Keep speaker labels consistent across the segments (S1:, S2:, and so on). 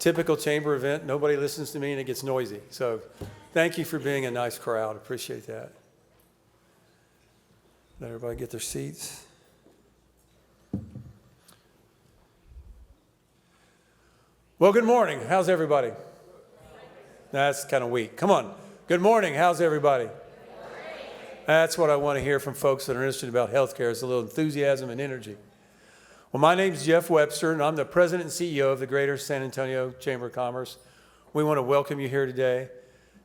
S1: typical chamber event. Nobody listens to me and it gets noisy. So thank you for being a nice crowd. Appreciate that. Let everybody get their seats. Well, good morning. How's everybody? That's kind of weak. Come on. Good morning. How's everybody? That's what I want to hear from folks that are interested about healthcare, is a little enthusiasm and energy. Well, my name's Jeff Webster, and I'm the president and CEO of the Greater San Antonio Chamber of Commerce. We want to welcome you here today.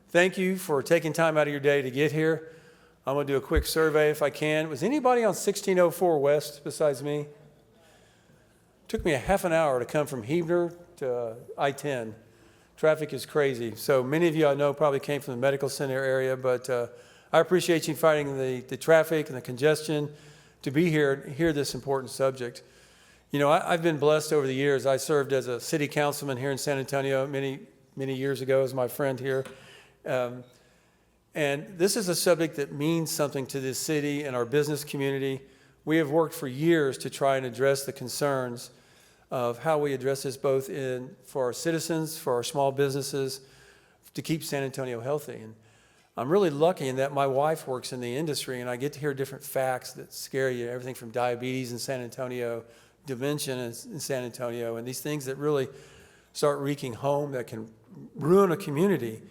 S1: Thank you for taking time out of your day to get here. I'm going to do a quick survey if I can. Was anybody on 1604 West besides me? It took me a half an hour to come from Heber to I-10. Traffic is crazy. So many of you I know probably came from the medical center area, but I appreciate you fighting the traffic and the congestion to be here and hear this important subject. You know, I've been blessed over the years. I served as a city councilman here in San Antonio many years ago as my friend here. And this is a subject that means something to this city and our business community. We have worked for years to try and address the concerns of how we address this both for our citizens, for our small businesses, to keep San Antonio healthy. And I'm really lucky in that my wife works in the industry and I get to hear different facts that scare you, everything from diabetes in San Antonio, dementia in San Antonio, and these things that really start wreaking home that can ruin a community.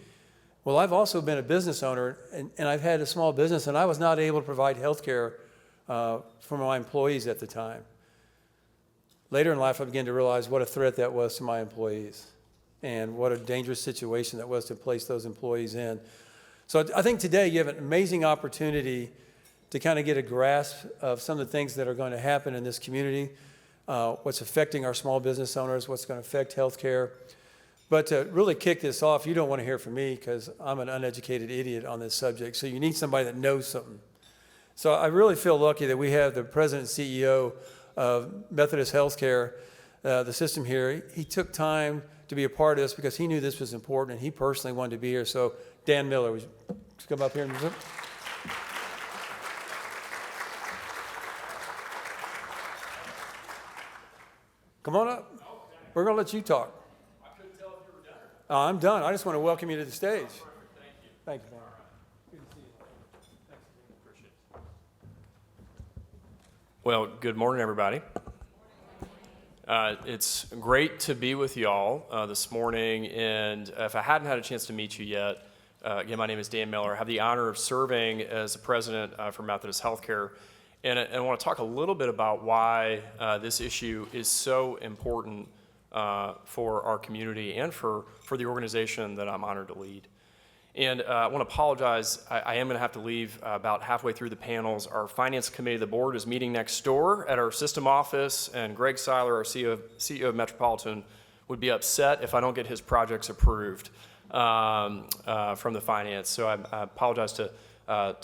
S1: Well, I've also been a business owner, and I've had a small business, and I was not able to provide health care for my employees at the time. Later in life, I began to realize what a threat that was to my employees and what a dangerous situation that was to place those employees in. So I think today you have an amazing opportunity to kind of get a grasp of some of the things that are going to happen in this community, what's affecting our small business owners, what's going to affect healthcare. But to really kick this off, you don't want to hear from me because I'm an uneducated idiot on this subject. So you need somebody that knows something. So I really feel lucky that we have the president and CEO of Methodist Healthcare, the system here. He took time to be a part of this because he knew this was important and he personally wanted to be here. So Dan Miller, would you come up here and present? Come on up. We're going to let you talk.
S2: I couldn't tell if you were done.
S1: I'm done. I just want to welcome you to the stage.
S2: Perfect. Thank you.
S1: Thank you, man.
S2: Good to see you. Thanks. Appreciate it. Well, good morning, everybody. It's great to be with y'all this morning, and if I hadn't had a chance to meet you yet, again, my name is Dan Miller. I have the honor of serving as the president for Methodist Healthcare, and I want to talk a little bit about why this issue is so important for our community and for the organization that I'm honored to lead. And I want to apologize. I am going to have to leave about halfway through the panels. Our finance committee of the board is meeting next door at our system office, and Greg Seiler, our CEO of Metropolitan, would be upset if I don't get his projects approved from the finance. So I apologize to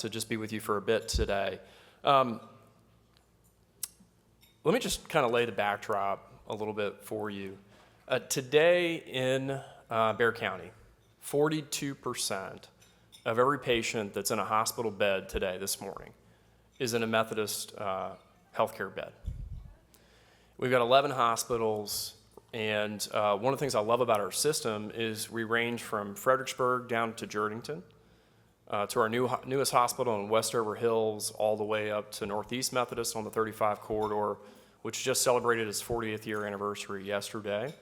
S2: just be with you for a bit today. Let me just kind of lay the backdrop a little bit for you. Today in Bexar County, 42% of every patient that's in a hospital bed today, this morning, is in a Methodist healthcare bed. We've got 11 hospitals, and one of the things I love about our system is we range from Fredericksburg down to Jerdington, to our newest hospital in Westover Hills, all the way up to Northeast Methodist on the 35 corridor, which just celebrated its 40th year anniversary yesterday.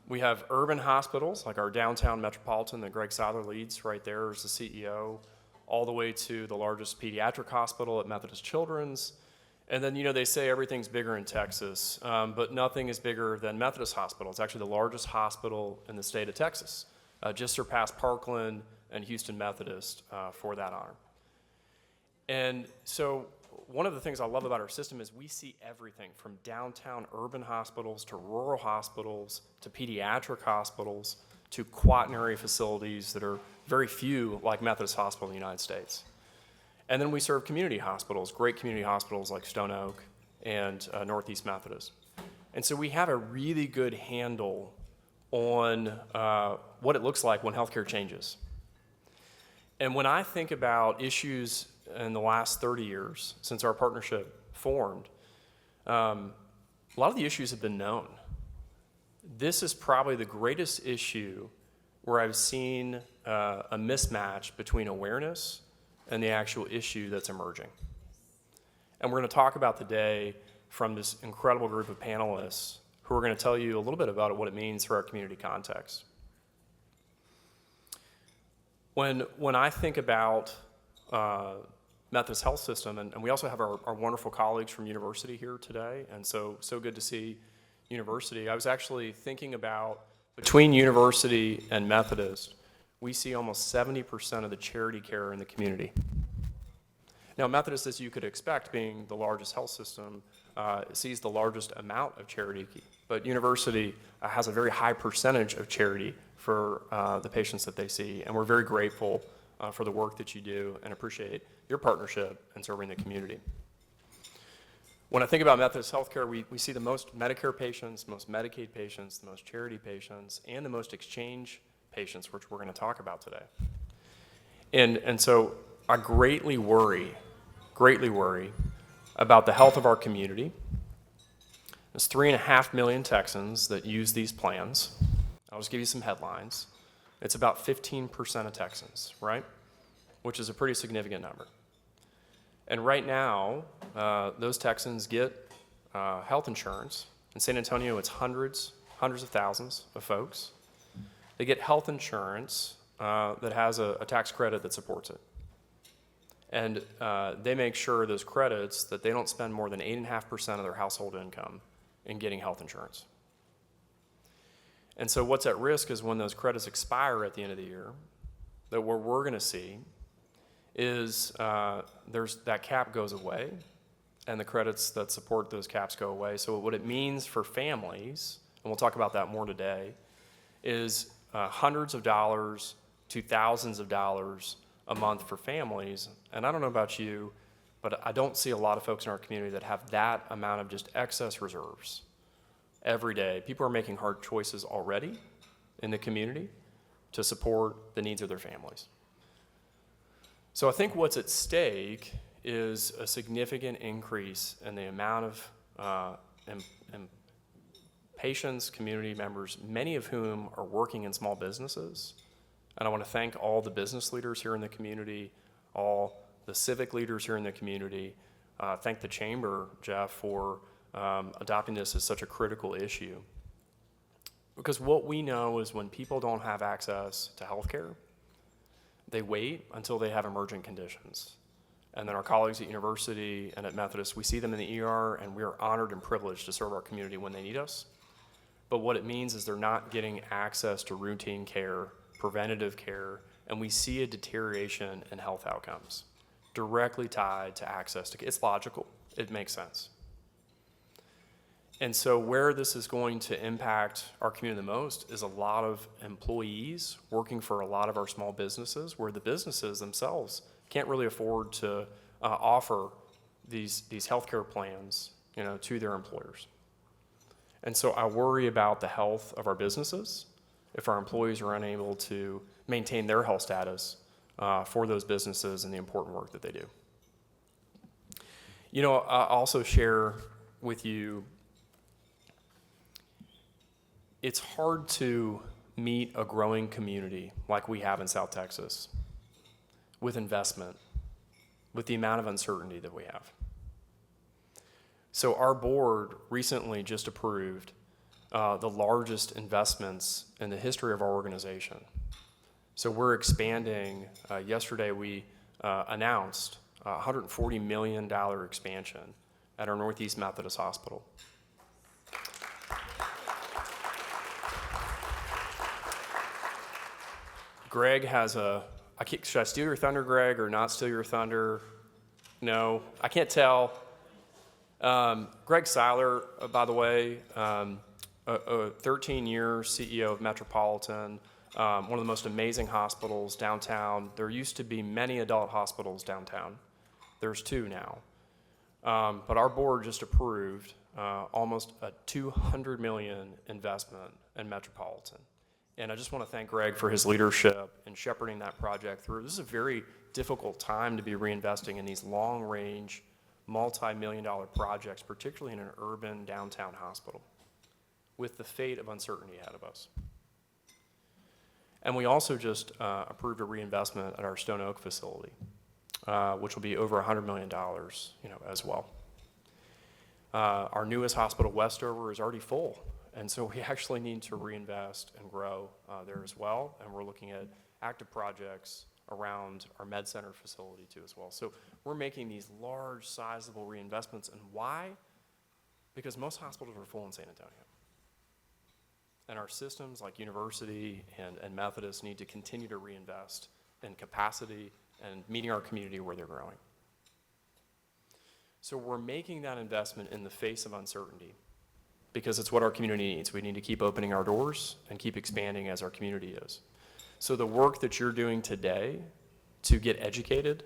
S2: We have urban hospitals, like our downtown Metropolitan that Greg Seiler leads right there as the CEO, all the way to the largest pediatric hospital at Methodist Children's. And then, you know, they say everything's bigger in Texas, but nothing is bigger than Methodist Hospital. It's actually the largest hospital in the state of Texas, just surpassed Parkland and Houston Methodist for that honor. And so one of the things I love about our system is we see everything from downtown urban hospitals to rural hospitals to pediatric hospitals to quaternary facilities that are very few, like Methodist Hospital in the United States. And then we serve community hospitals, great community hospitals like Stone Oak and Northeast Methodist. And so we have a really good handle on what it looks like when healthcare changes. And when I think about issues in the last 30 years since our partnership formed, a lot of the issues have been known. this is probably the greatest issue where I've seen a mismatch between awareness and the actual issue that's emerging. And we're going to talk about today from this incredible group of panelists who are going to tell you a little bit about what it means for our community context. When I think about Methodist Health System, and we also have our wonderful colleagues from university here today, and so good to see university. I was actually thinking about between university and Methodist, we see almost 70% of the charity care in the community. Now, Methodist, as you could expect, being the largest health system, sees the largest amount of charity, but university has a very high percentage of charity for the patients that they see, and we're very grateful for the work that you do and appreciate your partnership in serving the community. When I think about Methodist Healthcare, we see the most Medicare patients, most Medicaid patients, the most charity patients, and the most exchange patients, which we're going to talk about today. And so I greatly worry about the health of our community. There's 3.5 million Texans that use these plans. I'll just give you some headlines. It's about 15% of Texans, right? Which is a pretty significant number. And right now, those Texans get health insurance. In San Antonio, it's hundreds of thousands of folks. They get health insurance that has a tax credit that supports it. And they make sure those credits that they don't spend more than 8.5% of their household income in getting health insurance. And so what's at risk is when those credits expire at the end of the year, that what we're going to see is that cap goes away, and the credits that support those caps go away. So what it means for families, and we'll talk about that more today, is hundreds of dollars to thousands of dollars a month for families. And I don't know about you, but I don't see a lot of folks in our community that have that amount of just excess reserves every day. People are making hard choices already in the community to support the needs of their families. So I think what's at stake is a significant increase in the amount of patients, community members, many of whom are working in small businesses. And I want to thank all the business leaders here in the community, all the civic leaders here in the community. Thank the Chamber, Jeff, for adopting this as such a critical issue. Because what we know is when people don't have access to health care, they wait until they have emergent conditions. And then our colleagues at university and at Methodist, we see them in the ER, and we are honored and privileged to serve our community when they need us. But what it means is they're not getting access to routine care, preventative care, and we see a deterioration in health outcomes directly tied to access to care. It's logical. It makes sense. And so where this is going to impact our community the most is a lot of employees working for a lot of our small businesses, where the businesses themselves can't really afford to offer these healthcare plans, to their employers. And so I worry about the health of our businesses if our employees are unable to maintain their health status for those businesses and the important work that they do. I also share with you, it's hard to meet a growing community like we have in South Texas with investment, with the amount of uncertainty that we have. So our board recently just approved the largest investments in the history of our organization. So we're expanding. Yesterday we announced a $140 million expansion at our Northeast Methodist Hospital. Greg has should I steal your thunder, Greg, or not steal your thunder? No, I can't tell. Greg Seiler, by the way, a 13-year CEO of Metropolitan, one of the most amazing hospitals downtown. There used to be many adult hospitals downtown. There's 2 now. But our board just approved almost a $200 million investment in Metropolitan. And I just want to thank Greg for his leadership in shepherding that project through. This is a very difficult time to be reinvesting in these long-range, multi-million-dollar projects, particularly in an urban downtown hospital. with the fate of uncertainty ahead of us. And we also just approved a reinvestment at our Stone Oak facility, which will be over $100 million, as well. Our newest hospital, Westover, is already full, and so we actually need to reinvest and grow there as well. And we're looking at active projects around our med center facility too as well. So we're making these large, sizable reinvestments. And why? Because most hospitals are full in San Antonio. And our systems like University and Methodist need to continue to reinvest in capacity and meeting our community where they're growing. So we're making that investment in the face of uncertainty because it's what our community needs. We need to keep opening our doors and keep expanding as our community is. So the work that you're doing today to get educated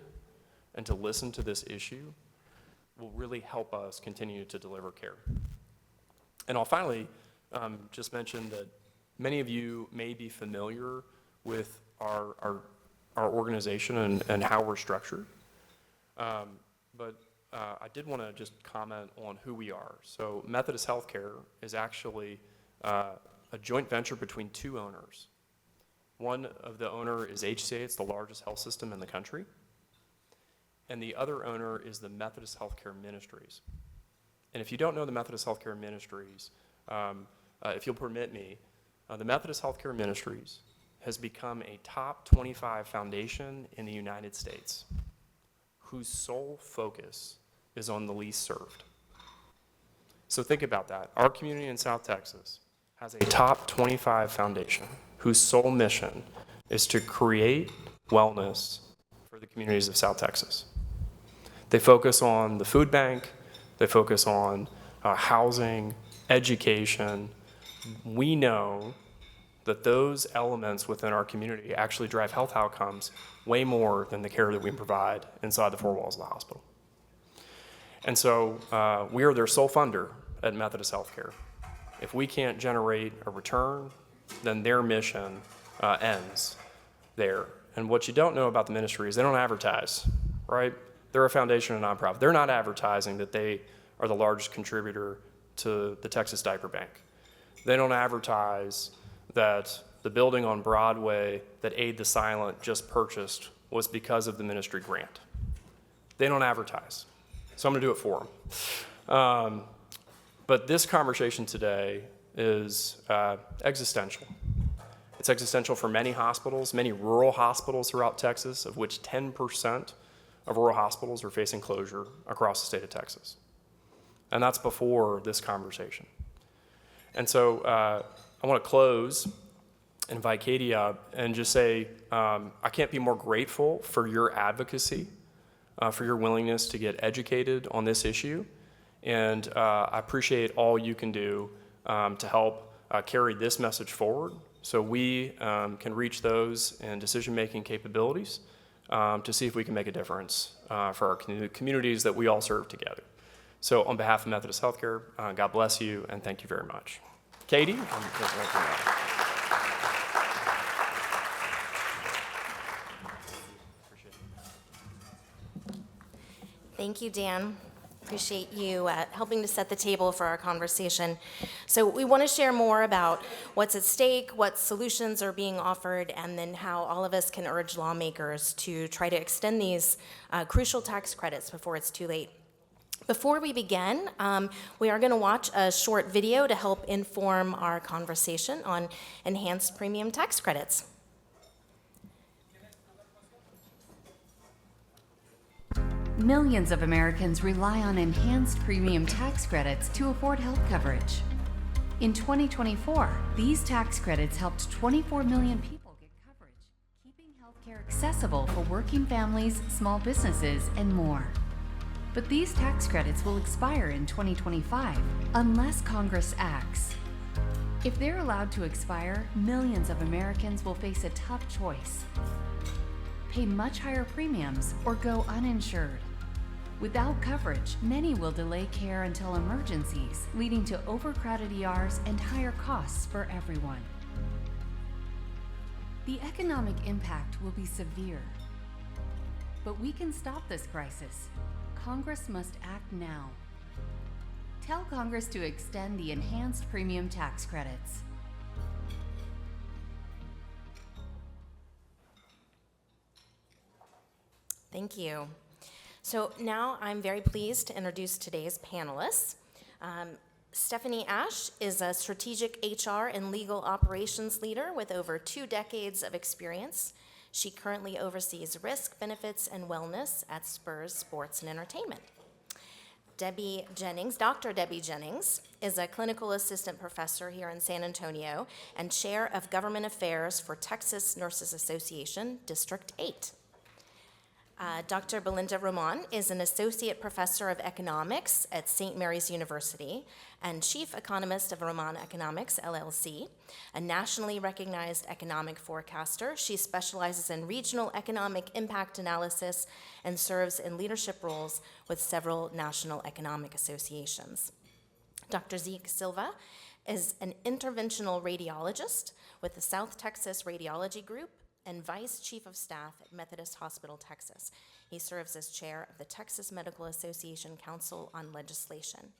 S2: and to listen to this issue will really help us continue to deliver care. And I'll finally just mention that many of you may be familiar with our organization and how we're structured. But I did want to just comment on who we are. So Methodist Healthcare is actually a joint venture between two owners. One of the owner is HCA, it's the largest health system in the country. And the other owner is the Methodist Healthcare Ministries. And if you don't know the Methodist Healthcare Ministries, if you'll permit me, the Methodist Healthcare Ministries has become a top 25 foundation in the United States whose sole focus is on the least served. So think about that. Our community in South Texas has a top 25 foundation whose sole mission is to create wellness for the communities of South Texas. They focus on the food bank, they focus on housing, education. We know that those elements within our community actually drive health outcomes way more than the care that we provide inside the four walls of the hospital. And so we are their sole funder at Methodist Healthcare. If we can't generate a return, then their mission ends there. And what you don't know about the ministry is they don't advertise, right? They're a foundation and nonprofit. They're not advertising that they are the largest contributor to the Texas Diaper Bank. They don't advertise that the building on Broadway that Aid the Silent just purchased was because of the ministry grant. They don't advertise. So I'm going to do it for them. But this conversation today is existential. It's existential for many hospitals, many rural hospitals throughout Texas, of which 10% of rural hospitals are facing closure across the state of Texas. And that's before this conversation. And so I want to close, invite Katie up, and just say I can't be more grateful for your advocacy, for your willingness to get educated on this issue. And I appreciate all you can do to help carry this message forward so we can reach those in decision-making capabilities to see if we can make a difference for our communities that we all serve together. So on behalf of Methodist Healthcare, God bless you, and thank you very much. Katie?
S3: Thank you, Dan. Appreciate you helping to set the table for our conversation. So we want to share more about what's at stake, what solutions are being offered, and then how all of us can urge lawmakers to try to extend these crucial tax credits before it's too late. Before we begin, we are going to watch a short video to help inform our conversation on enhanced premium tax credits.
S4: Millions of Americans rely on enhanced premium tax credits to afford health coverage. In 2024, these tax credits helped 24 million people get coverage, keeping healthcare accessible for working families, small businesses, and more. But these tax credits will expire in 2025 unless Congress acts. If they're allowed to expire, millions of Americans will face a tough choice: pay much higher premiums or go uninsured. Without coverage, many will delay care until emergencies, leading to overcrowded ERs and higher costs for everyone. The economic impact will be severe. But we can stop this crisis. Congress must act now. Tell Congress to extend the enhanced premium tax credits.
S3: Thank you. So now I'm very pleased to introduce today's panelists. Stephanie Ash is a strategic HR and legal operations leader with over 2 decades of experience. She currently oversees risk, benefits, and wellness at Spurs Sports and Entertainment. Dr. Debbie Jennings, is a clinical assistant professor here in San Antonio and chair of government affairs for Texas Nurses Association, District 8. Dr. Belinda Roman is an associate professor of economics at St. Mary's University and chief economist of Roman Economics, LLC, a nationally recognized economic forecaster. She specializes in regional economic impact analysis and serves in leadership roles with several national economic associations. Dr. Zeke Silva is an interventional radiologist with the South Texas Radiology Group and Vice Chief of Staff at Methodist Hospital, Texas. He serves as chair of the Texas Medical Association Council on Legislation.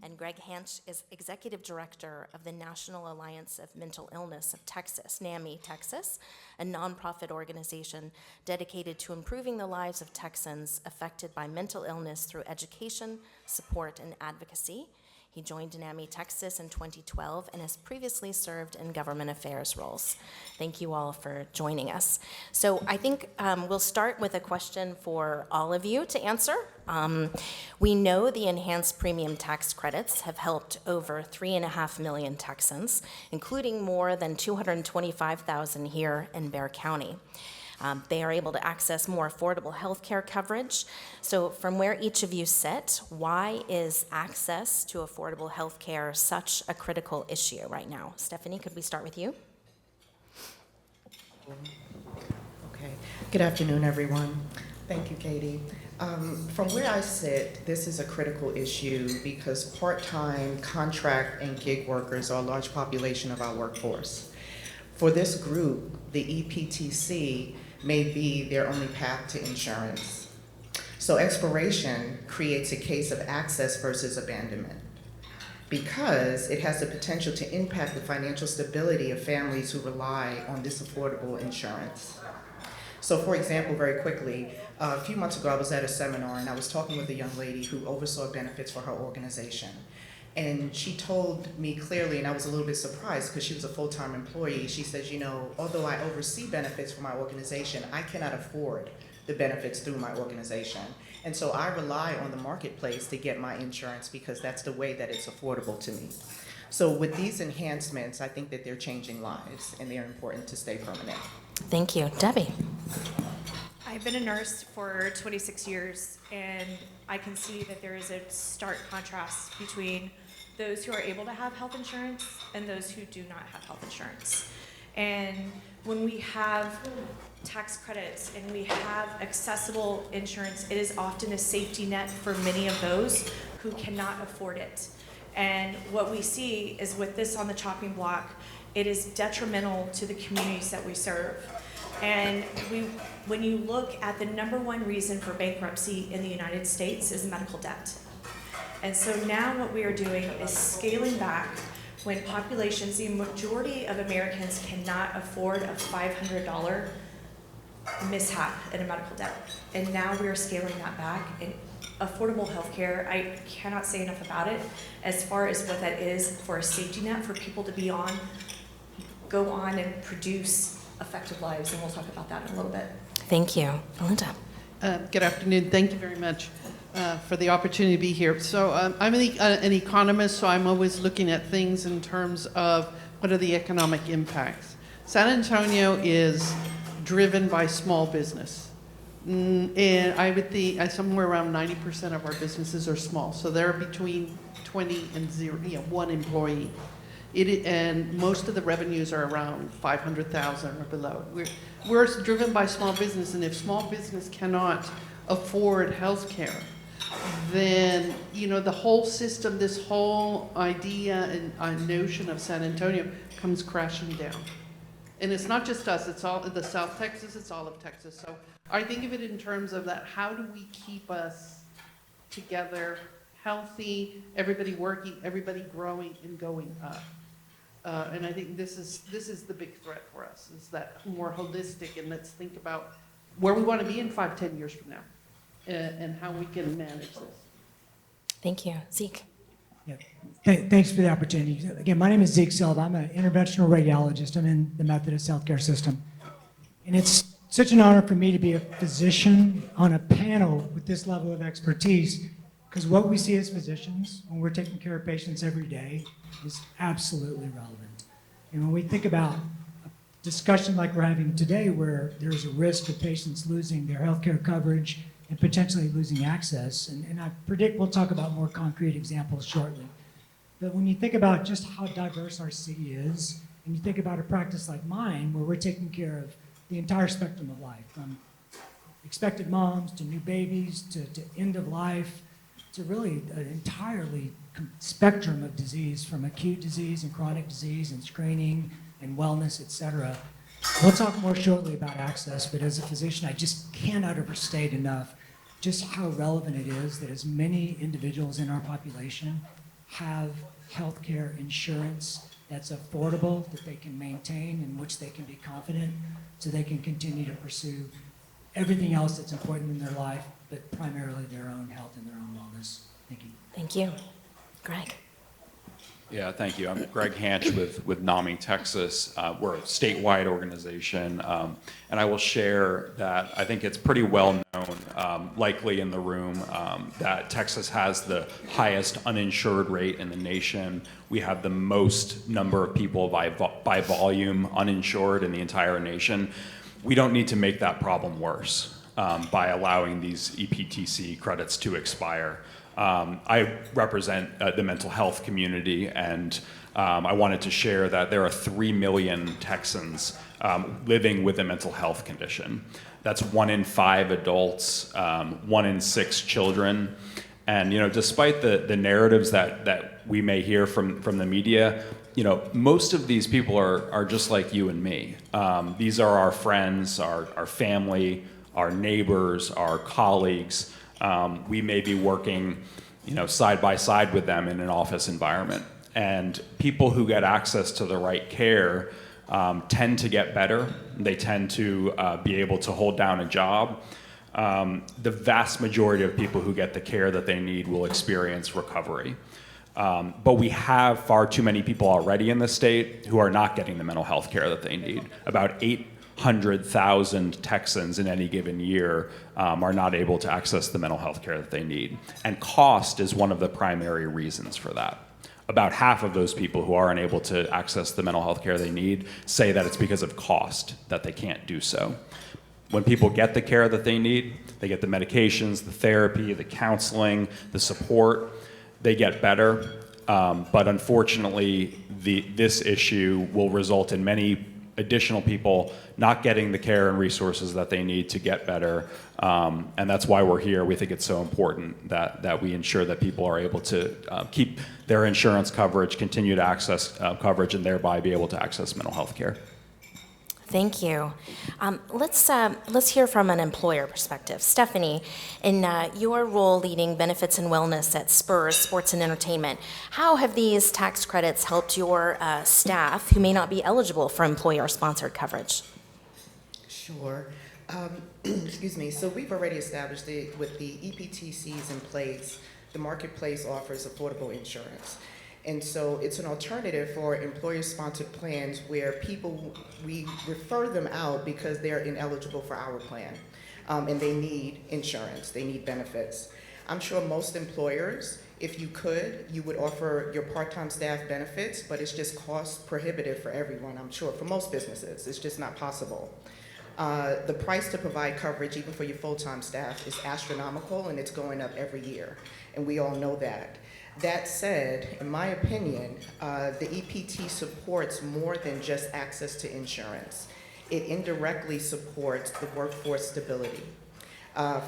S3: And Greg Hanch is Executive Director of the National Alliance of Mental Illness of Texas, NAMI Texas, a nonprofit organization dedicated to improving the lives of Texans affected by mental illness through education, support, and advocacy. He joined NAMI Texas in 2012 and has previously served in government affairs roles. Thank you all for joining us. So I think we'll start with a question for all of you to answer. We know the enhanced premium tax credits have helped over 3.5 million Texans, including more than 225,000 here in Bexar County. They are able to access more affordable health care coverage. So from where each of you sit, why is access to affordable health care such a critical issue right now? Stephanie, could we start with you?
S5: Okay. Good afternoon, everyone. Thank you, Katie. From where I sit, this is a critical issue because part-time, contract, and gig workers are a large population of our workforce. For this group, the EPTC may be their only path to insurance. So expiration creates a case of access versus abandonment because it has the potential to impact the financial stability of families who rely on this affordable insurance. So for example, very quickly, a few months ago I was at a seminar and I was talking with a young lady who oversaw benefits for her organization. And she told me clearly, and I was a little bit surprised because she was a full-time employee, she says, you know, although I oversee benefits for my organization, I cannot afford the benefits through my organization. And so I rely on the marketplace to get my insurance because that's the way that it's affordable to me. So with these enhancements, I think that they're changing lives and they're important to stay permanent.
S3: Thank you. Debbie.
S6: I've been a nurse for 26 years, and I can see that there is a stark contrast between those who are able to have health insurance and those who do not have health insurance. And when we have tax credits and we have accessible insurance, it is often a safety net for many of those who cannot afford it. And what we see is with this on the chopping block, it is detrimental to the communities that we serve. And when you look at the #1 reason for bankruptcy in the United States is medical debt. And so now what we are doing is scaling back when populations, the majority of Americans cannot afford a $500 mishap in a medical debt. And now we are scaling that back. And affordable health care, I cannot say enough about it as far as what that is for a safety net for people to go on and produce effective lives, and we'll talk about that in a little bit.
S3: Thank you. Belinda.
S7: Good afternoon. Thank you very much for the opportunity to be here. So I'm an economist, so I'm always looking at things in terms of what are the economic impacts. San Antonio is driven by small business. And I would think somewhere around 90% of our businesses are small. So they're between 20 and 1 employee. And most of the revenues are around 500,000 or below. We're driven by small business, and if small business cannot afford health care, then the whole system, this whole idea and notion of San Antonio comes crashing down. And it's not just us, it's all the South Texas, it's all of Texas. So I think of it in terms of that, how do we keep us together? healthy, everybody working, everybody growing and going up. And I think this is the big threat for us, is that more holistic, and let's think about where we want to be in 5, 10 years from now, and how we can manage this.
S3: Thank you. Zeke?
S8: Yeah. Thanks for the opportunity. Again, my name is Zeke Silva. I'm an interventional radiologist. I'm in the Methodist Healthcare system. And it's such an honor for me to be a physician on a panel with this level of expertise, because what we see as physicians when we're taking care of patients every day is absolutely relevant. And when we think about a discussion like we're having today, where there's a risk of patients losing their healthcare coverage and potentially losing access, and I predict we'll talk about more concrete examples shortly. But when you think about just how diverse our city is, and you think about a practice like mine, where we're taking care of the entire spectrum of life, from expected moms to new babies to end of life, to really an entirely spectrum of disease, from acute disease and chronic disease and screening and wellness, et cetera. We'll talk more shortly about access, but as a physician, I just cannot overstate enough just how relevant it is that as many individuals in our population have healthcare insurance that's affordable, that they can maintain, in which they can be confident, so they can continue to pursue everything else that's important in their life, but primarily their own health and their own wellness. Thank you.
S3: Thank you. Greg?
S9: Yeah, thank you. I'm Greg Hanch with NAMI Texas. We're a statewide organization, and I will share that I think it's pretty well known, likely in the room, that Texas has the highest uninsured rate in the nation. We have the most number of people by volume uninsured in the entire nation. We don't need to make that problem worse by allowing these EPTC credits to expire. I represent the mental health community, and I wanted to share that there are 3 million Texans living with a mental health condition. That's 1 in 5 adults, 1 in 6 children. And despite the narratives that we may hear from the media, most of these people are just like you and me. These are our friends, our family, our neighbors, our colleagues. We may be working, side by side with them in an office environment. And people who get access to the right care tend to get better. They tend to be able to hold down a job. The vast majority of people who get the care that they need will experience recovery. But we have far too many people already in the state who are not getting the mental health care that they need. About 800,000 Texans in any given year are not able to access the mental health care that they need. And cost is one of the primary reasons for that. About half of those people who are unable to access the mental health care they need say that it's because of cost that they can't do so. When people get the care that they need, they get the medications, the therapy, the counseling, the support, they get better. But unfortunately, this issue will result in many additional people not getting the care and resources that they need to get better. And that's why we're here. We think it's so important that we ensure that people are able to keep their insurance coverage, continue to access coverage, and thereby be able to access mental health care.
S3: Thank you. Let's hear from an employer perspective. Stephanie, in your role leading benefits and wellness at Spurs Sports and Entertainment, how have these tax credits helped your staff who may not be eligible for employer-sponsored coverage?
S5: Sure. Excuse me. So we've already established with the EPTCs in place, the marketplace offers affordable insurance. And so it's an alternative for employer-sponsored plans where we refer them out because they're ineligible for our plan. And they need insurance, they need benefits. I'm sure most employers, if you could, you would offer your part-time staff benefits, but it's just cost prohibitive for everyone, I'm sure, for most businesses. It's just not possible. The price to provide coverage, even for your full-time staff, is astronomical, and it's going up every year, and we all know that. That said, in my opinion, the EPT supports more than just access to insurance. It indirectly supports the workforce stability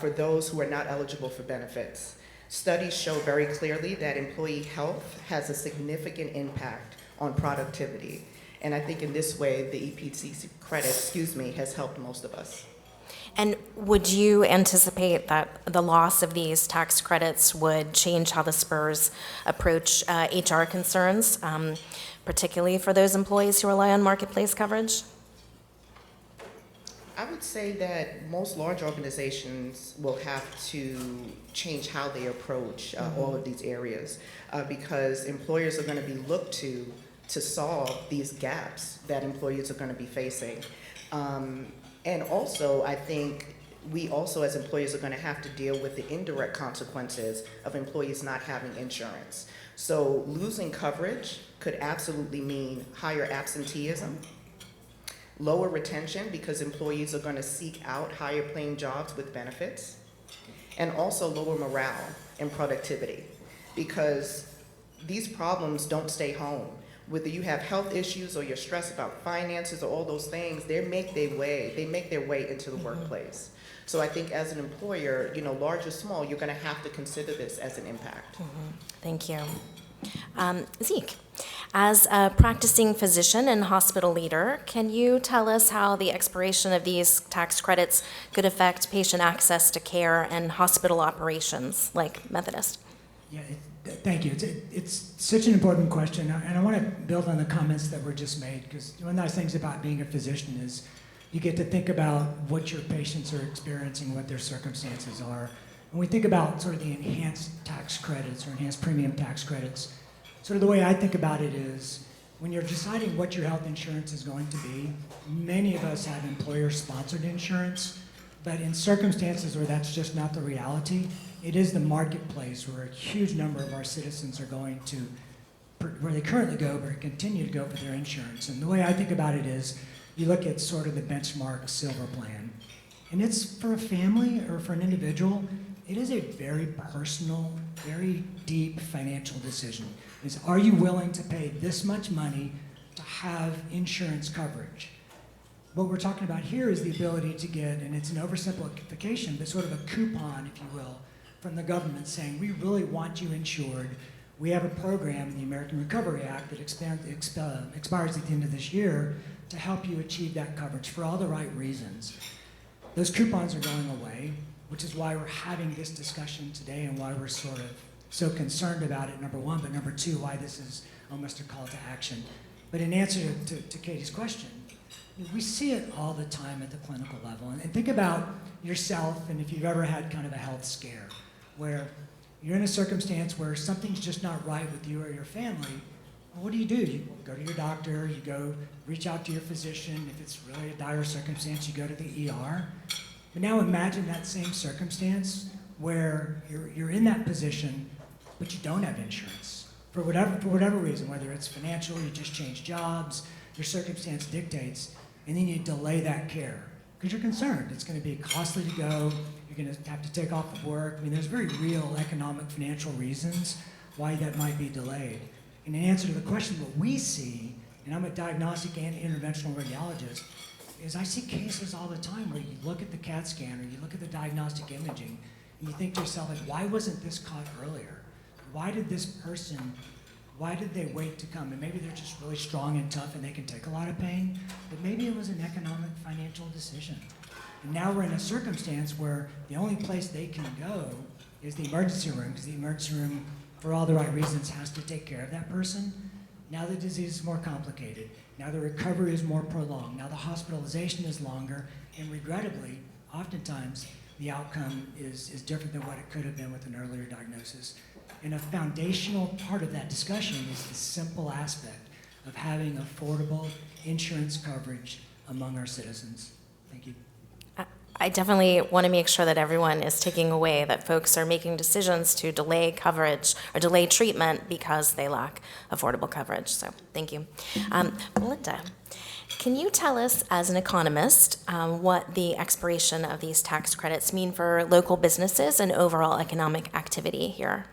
S5: for those who are not eligible for benefits. Studies show very clearly that employee health has a significant impact on productivity. And I think in this way, the EPT credit, has helped most of us.
S3: And would you anticipate that the loss of these tax credits would change how the Spurs approach HR concerns, particularly for those employees who rely on marketplace coverage?
S5: I would say that most large organizations will have to change how they approach all of these areas because employers are going to be looked to solve these gaps that employees are going to be facing. And also, I think we also as employers are going to have to deal with the indirect consequences of employees not having insurance. So losing coverage could absolutely mean higher absenteeism, lower retention because employees are going to seek out higher paying jobs with benefits, and also lower morale and productivity because these problems don't stay home. Whether you have health issues or you're stressed about finances or all those things, they make their way into the workplace. So I think as an employer, large or small, you're going to have to consider this as an impact.
S3: Thank you. Zeke, as a practicing physician and hospital leader, can you tell us how the expiration of these tax credits could affect patient access to care and hospital operations like Methodist?
S8: Yeah, thank you. It's such an important question, and I want to build on the comments that were just made, because one of the nice things about being a physician is you get to think about what your patients are experiencing, what their circumstances are. When we think about sort of the enhanced tax credits or enhanced premium tax credits, sort of the way I think about it is when you're deciding what your health insurance is going to be, many of us have employer-sponsored insurance, but in circumstances where that's just not the reality, it is the marketplace where a huge number of our citizens are going to, where they currently go, but continue to go for their insurance. And the way I think about it is you look at sort of the benchmark silver plan, and it's for a family or for an individual, it is a very personal, very deep financial decision. Is are you willing to pay this much money to have insurance coverage? What we're talking about here is the ability to get, and it's an oversimplification, but sort of a coupon, if you will, from the government saying, we really want you insured. We have a program, the American Recovery Act, that expires at the end of this year to help you achieve that coverage for all the right reasons. Those coupons are going away, which is why we're having this discussion today and why we're sort of so concerned about it, number one, but number two, why this is almost a call to action. But in answer to Katie's question, we see it all the time at the clinical level. And think about yourself and if you've ever had kind of a health scare where you're in a circumstance where something's just not right with you or your family. Well, what do? You go to your doctor, you go reach out to your physician. If it's really a dire circumstance, you go to the ER. But now imagine that same circumstance where you're in that position, but you don't have insurance for whatever reason, whether it's financial, you just change jobs, your circumstance dictates, and then you delay that care because you're concerned. It's going to be costly to go. You're going to have to take off of work. I mean, there's very real economic, financial reasons why that might be delayed. And in answer to the question, what we see, and I'm a diagnostic and interventional radiologist, is I see cases all the time where you look at the CAT scan or you look at the diagnostic imaging and you think to yourself, like, why wasn't this caught earlier? Why did they wait to come? And maybe they're just really strong and tough and they can take a lot of pain, but maybe it was an economic, financial decision. And now we're in a circumstance where the only place they can go is the emergency room, because the emergency room, for all the right reasons, has to take care of that person. Now the disease is more complicated. Now the recovery is more prolonged. Now the hospitalization is longer, and regrettably, oftentimes, the outcome is different than what it could have been with an earlier diagnosis. And a foundational part of that discussion is the simple aspect of having affordable insurance coverage among our citizens. Thank you.
S3: I definitely want to make sure that everyone is taking away that folks are making decisions to delay coverage or delay treatment because they lack affordable coverage. So thank you. Melinda, can you tell us as an economist what the expiration of these tax credits mean for local businesses and overall economic activity here?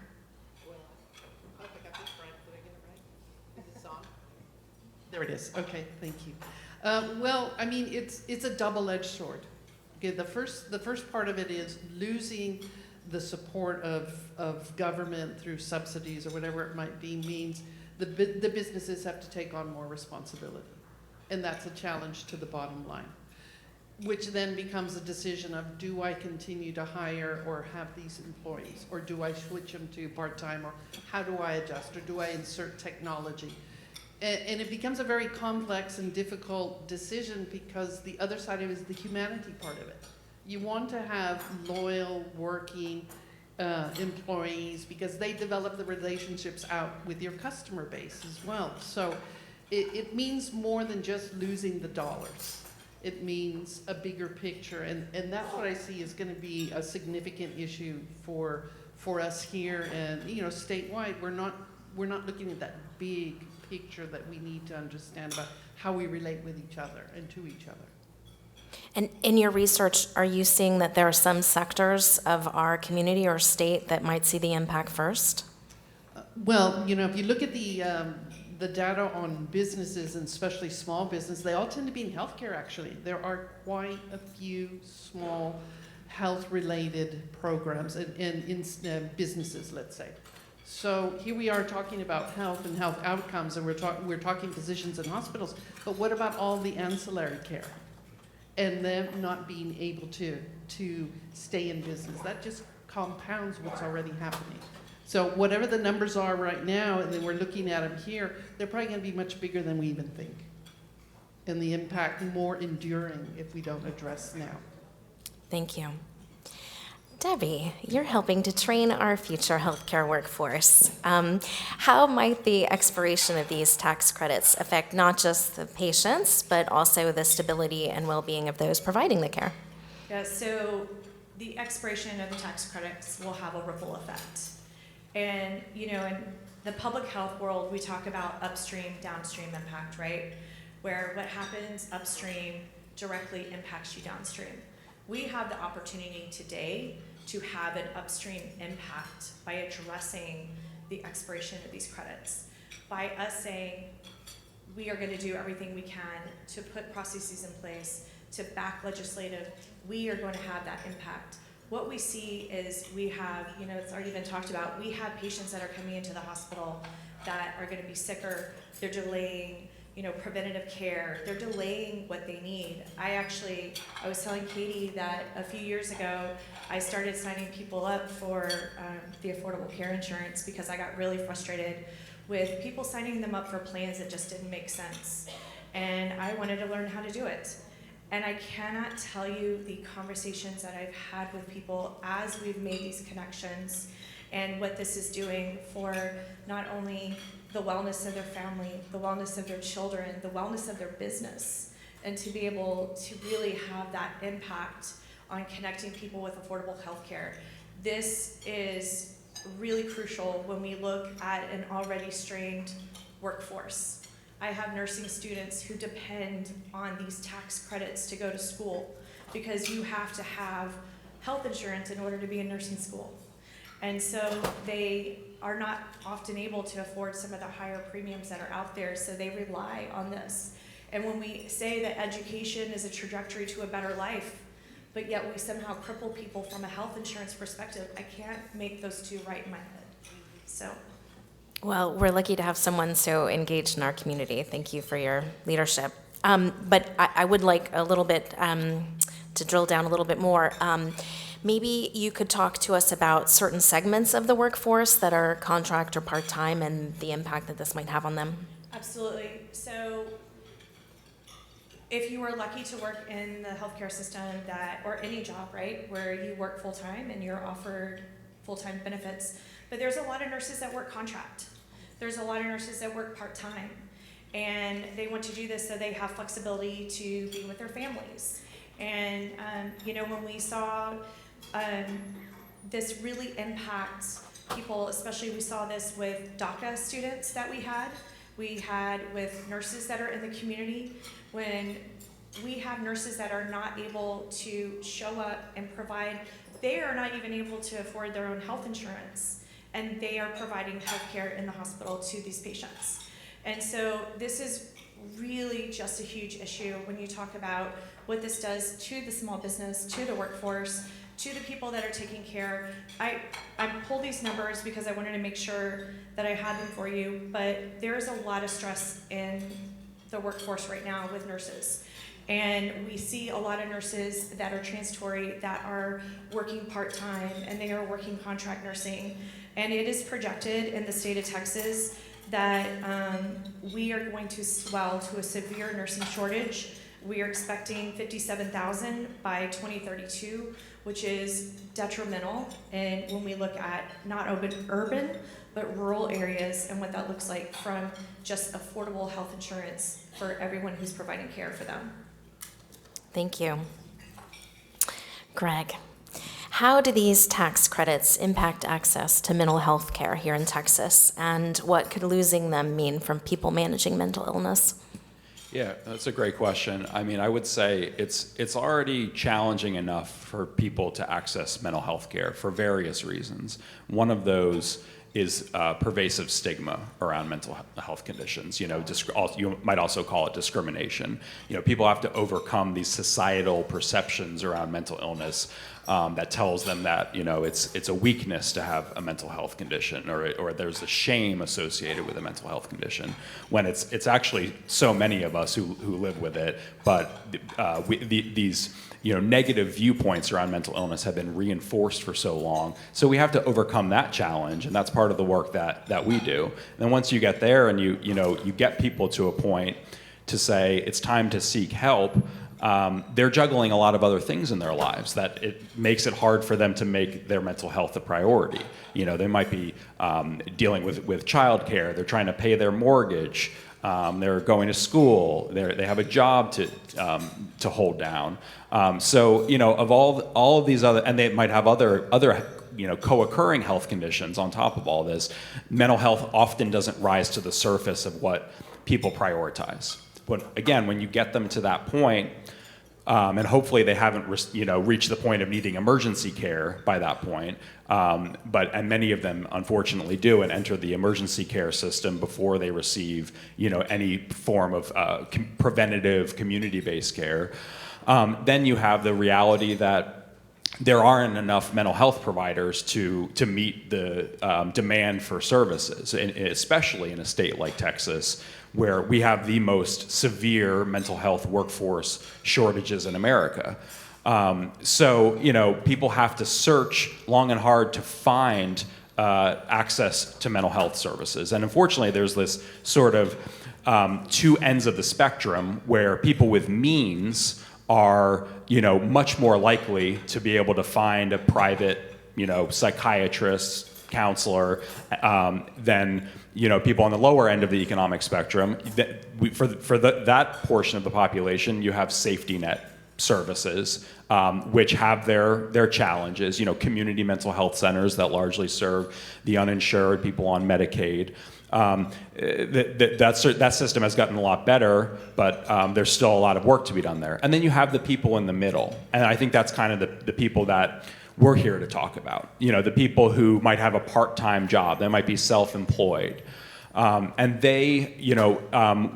S7: There it is. Okay, thank you. Well, I mean, it's a double-edged sword. Okay, the first part of it is losing the support of government through subsidies or whatever it might be means the businesses have to take on more responsibility, and that's a challenge to the bottom line. which then becomes a decision of, do I continue to hire or have these employees? Or do I switch them to part-time? Or how do I adjust? Or do I insert technology? And it becomes a very complex and difficult decision, because the other side of it is the humanity part of it. You want to have loyal, working employees, because they develop the relationships out with your customer base as well. So it means more than just losing the dollars. It means a bigger picture, and that's what I see is going to be a significant issue for us here, and statewide. We're not looking at that big picture that we need to understand about how we relate with each other and to each other.
S3: And in your research, are you seeing that there are some sectors of our community or state that might see the impact first?
S7: Well, if you look at the data on businesses, and especially small business, they all tend to be in healthcare, actually. There are quite a few small health-related programs in businesses, let's say. So here we are talking about health and health outcomes, and we're talking physicians and hospitals, but what about all the ancillary care? And them not being able to stay in business. That just compounds what's already happening. So whatever the numbers are right now, and then we're looking at them here, they're probably going to be much bigger than we even think. And the impact more enduring if we don't address now.
S3: Thank you. Debbie, you're helping to train our future healthcare workforce. How might the expiration of these tax credits affect not just the patients, but also the stability and well-being of those providing the care?
S6: Yeah, so the expiration of the tax credits will have a ripple effect. And, in the public health world, we talk about upstream, downstream impact, right? Where what happens upstream directly impacts you downstream. We have the opportunity today to have an upstream impact by addressing the expiration of these credits. By us saying, we are going to do everything we can to put processes in place, to back legislative, we are going to have that impact. What we see is we have, it's already been talked about, we have patients that are coming into the hospital that are going to be sicker. They're delaying, preventative care. They're delaying what they need. I was telling Katie that a few years ago, I started signing people up for the Affordable Care Insurance because I got really frustrated with people signing them up for plans that just didn't make sense. And I wanted to learn how to do it. And I cannot tell you the conversations that I've had with people as we've made these connections and what this is doing for not only the wellness of their family, the wellness of their children, the wellness of their business, and to be able to really have that impact on connecting people with affordable health care. This is really crucial when we look at an already strained workforce. I have nursing students who depend on these tax credits to go to school because you have to have health insurance in order to be in nursing school. And so they are not often able to afford some of the higher premiums that are out there, so they rely on this. And when we say that education is a trajectory to a better life, but yet we somehow cripple people from a health insurance perspective, I can't make those two right in my head. So.
S3: Well, we're lucky to have someone so engaged in our community. Thank you for your leadership. But I would like a little bit to drill down a little bit more. Maybe you could talk to us about certain segments of the workforce that are contract or part-time and the impact that this might have on them.
S6: Absolutely. So if you are lucky to work in the healthcare system or any job, right, where you work full-time and you're offered full-time benefits, but there's a lot of nurses that work contract. There's a lot of nurses that work part-time, and they want to do this so they have flexibility to be with their families. And when we saw this really impacts people, especially we saw this with DACA students that we had with nurses that are in the community. When we have nurses that are not able to show up and provide, they are not even able to afford their own health insurance, and they are providing health care in the hospital to these patients. And so this is really just a huge issue when you talk about what this does to the small business, to the workforce, to the people that are taking care. I pulled these numbers because I wanted to make sure that I had them for you, but there is a lot of stress in the workforce right now with nurses. And we see a lot of nurses that are transitory that are working part-time and they are working contract nursing. And it is projected in the state of Texas that we are going to swell to a severe nursing shortage. We are expecting 57,000 by 2032, which is detrimental. And when we look at not urban, but rural areas and what that looks like from just affordable health insurance for everyone who's providing care for them.
S3: Thank you. Greg, how do these tax credits impact access to mental health care here in Texas? And what could losing them mean from people managing mental illness?
S9: Yeah, that's a great question. I mean, I would say it's already challenging enough for people to access mental health care for various reasons. One of those is pervasive stigma around mental health conditions. You know, you might also call it discrimination. You know, people have to overcome these societal perceptions around mental illness that tells them that, you know, it's a weakness to have a mental health condition, or there's a shame associated with a mental health condition, when it's actually so many of us who live with it. But these negative viewpoints around mental illness have been reinforced for so long. So we have to overcome that challenge, and that's part of the work that we do. And then once you get there and you get people to a point to say it's time to seek help, they're juggling a lot of other things in their lives that it makes it hard for them to make their mental health a priority. You know, they might be dealing with childcare, they're trying to pay their mortgage, they're going to school, they have a job to hold down. So, you know, of all of these other, and they might have other co-occurring health conditions on top of all this, mental health often doesn't rise to the surface of what people prioritize. But again, when you get them to that point, and hopefully they haven't reached the point of needing emergency care by that point, and many of them unfortunately do and enter the emergency care system before they receive any form of preventative community-based care. Then you have the reality that there aren't enough mental health providers to meet the demand for services, especially in a state like Texas, where we have the most severe mental health workforce shortages in America. So, people have to search long and hard to find access to mental health services. And unfortunately, there's this sort of two ends of the spectrum where people with means are, much more likely to be able to find a private, psychiatrist, counselor, than people on the lower end of the economic spectrum. That portion of the population, you have safety net services, which have their challenges. Community mental health centers that largely serve the uninsured, people on Medicaid. That system has gotten a lot better, but there's still a lot of work to be done there. And then you have the people in the middle, and I think that's kind of the people that we're here to talk about. The people who might have a part-time job, they might be self-employed, and they,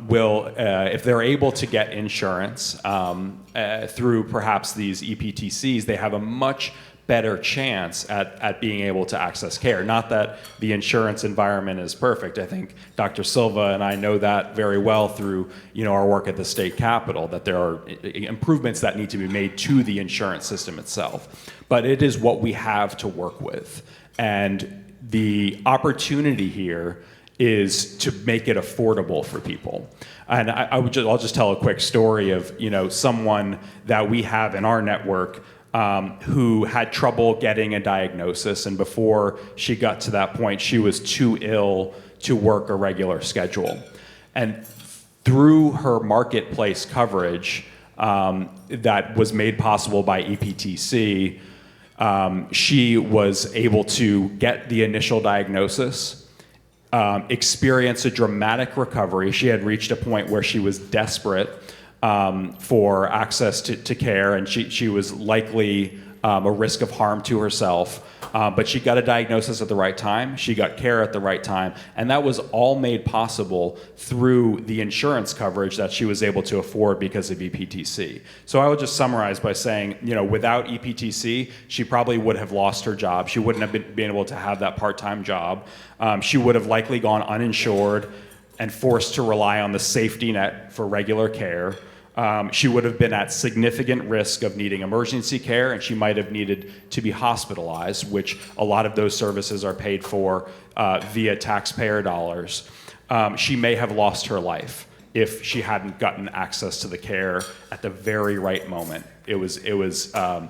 S9: will, if they're able to get insurance through perhaps these EPTCs, they have a much better chance at being able to access care. Not that the insurance environment is perfect. I think Dr. Silva and I know that very well through our work at the state capitol, that there are improvements that need to be made to the insurance system itself. But it is what we have to work with. And the opportunity here is to make it affordable for people. And I'll just tell a quick story of someone that we have in our network who had trouble getting a diagnosis, and before she got to that point, she was too ill to work a regular schedule. And through her marketplace coverage that was made possible by EPTC, she was able to get the initial diagnosis, experience a dramatic recovery. She had reached a point where she was desperate for access to care, and she was likely a risk of harm to herself. But she got a diagnosis at the right time, she got care at the right time, and that was all made possible through the insurance coverage that she was able to afford because of EPTC. So I would just summarize by saying, without EPTC, she probably would have lost her job. She wouldn't have been able to have that part-time job. She would have likely gone uninsured and forced to rely on the safety net for regular care. She would have been at significant risk of needing emergency care, and she might have needed to be hospitalized, which a lot of those services are paid for via taxpayer dollars. She may have lost her life if she hadn't gotten access to the care at the very right moment. It was a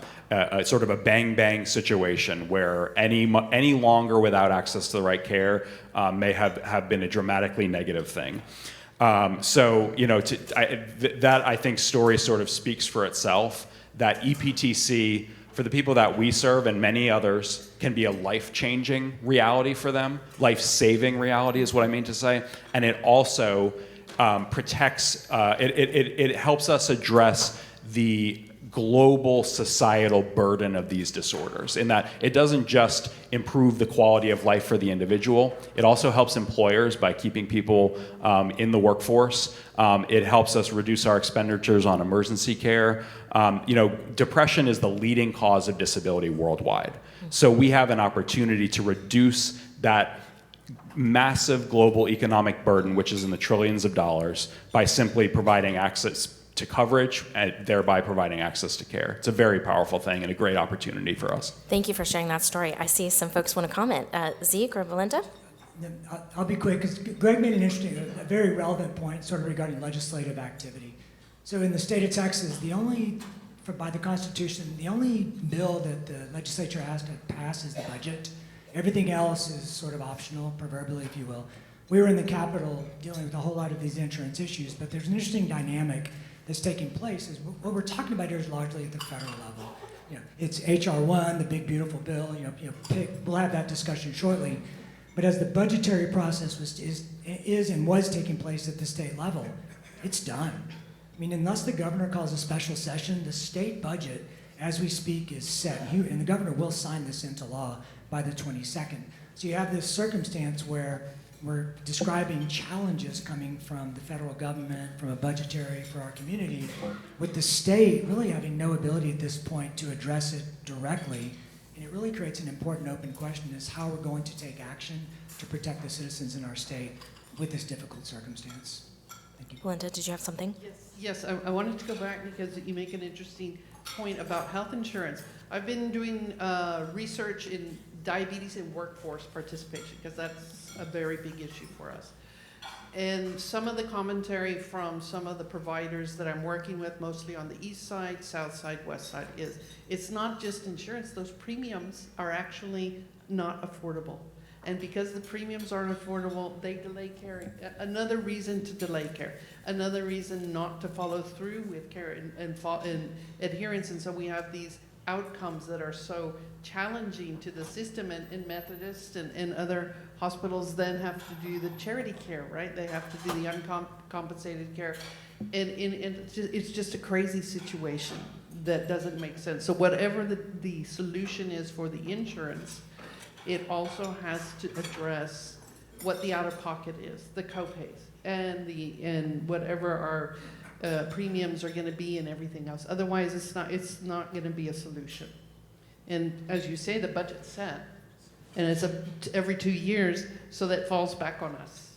S9: sort of a bang-bang situation where any longer without access to the right care may have been a dramatically negative thing. So, you know, that I think story sort of speaks for itself, that EPTC, for the people that we serve and many others, can be a life-changing reality for them. Life-saving reality is what I mean to say. And it also protects, it helps us address the global societal burden of these disorders, in that it doesn't just improve the quality of life for the individual, it also helps employers by keeping people in the workforce. It helps us reduce our expenditures on emergency care. You know, depression is the leading cause of disability worldwide. So we have an opportunity to reduce that massive global economic burden, which is in the trillions of dollars, by simply providing access to coverage and thereby providing access to care. It's a very powerful thing and a great opportunity for us.
S3: Thank you for sharing that story. I see some folks want to comment. Zeke or Belinda?
S8: I'll be quick, because Greg made an interesting, a very relevant point sort of regarding legislative activity. So in the state of Texas, by the Constitution, the only bill that the legislature has to pass is the budget. Everything else is sort of optional, proverbially, if you will. We were in the Capitol dealing with a whole lot of these insurance issues, but there's an interesting dynamic that's taking place. Is what we're talking about here is largely at the federal level. You know, it's HR1, the big beautiful bill. We'll have that discussion shortly. But as the budgetary process was taking place at the state level, it's done. I mean, unless the governor calls a special session, the state budget, as we speak, is set. And the governor will sign this into law by the 22nd. So you have this circumstance where we're describing challenges coming from the federal government, from a budgetary for our community, with the state really having no ability at this point to address it directly. And it really creates an important open question is how we're going to take action to protect the citizens in our state with this difficult circumstance. Thank you.
S3: Belinda, did you have something?
S7: Yes, I wanted to go back because you make an interesting point about health insurance. I've been doing research in diabetes and workforce participation because that's a very big issue for us. And some of the commentary from some of the providers that I'm working with, mostly on the east side, south side, west side, is it's not just insurance. Those premiums are actually not affordable. And because the premiums aren't affordable, they delay care. Another reason to delay care. Another reason not to follow through with care and adherence. And so we have these outcomes that are so challenging to the system, and Methodist and other hospitals then have to do the charity care, right? They have to do the uncompensated care. And it's just a crazy situation that doesn't make sense. So whatever the solution is for the insurance, it also has to address what the out-of-pocket is, the copays, and whatever our premiums are going to be and everything else. Otherwise, it's not going to be a solution. And as you say, the budget's set, and it's every 2 years, so that falls back on us,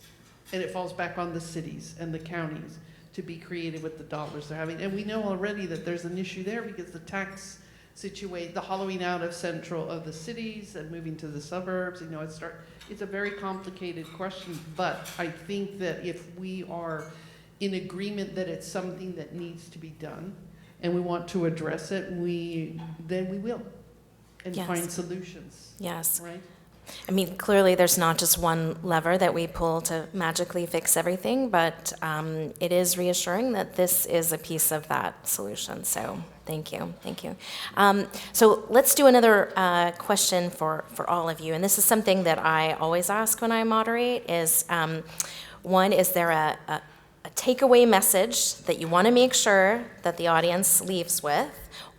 S7: and it falls back on the cities and the counties to be creative with the dollars they're having. And we know already that there's an issue there because the tax the hollowing out of the cities and moving to the suburbs. You know, it's a very complicated question. But I think that if we are in agreement that it's something that needs to be done, and we want to address it, then we will, and
S3: Yes.
S7: find solutions.
S3: Yes.
S7: Right.
S3: I mean, clearly there's not just one lever that we pull to magically fix everything, but it is reassuring that this is a piece of that solution. So thank you. So let's do another question for all of you. And this is something that I always ask when I moderate is, one, is there a takeaway message that you want to make sure that the audience leaves with?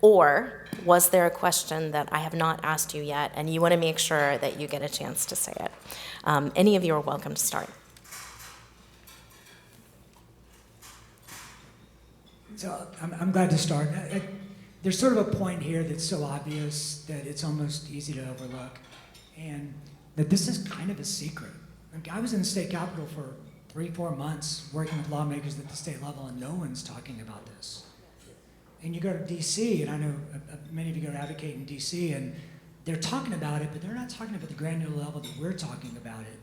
S3: Or was there a question that I have not asked you yet and you want to make sure that you get a chance to say it? Any of you are welcome to start.
S8: So I'm glad to start. There's sort of a point here that's so obvious that it's almost easy to overlook, and that this is kind of a secret. I was in the state capitol for 3-4 months working with lawmakers at the state level, and no one's talking about this. And you go to DC, and I know many of you go to advocate in DC, and they're talking about it, but they're not talking about the granular level that we're talking about it,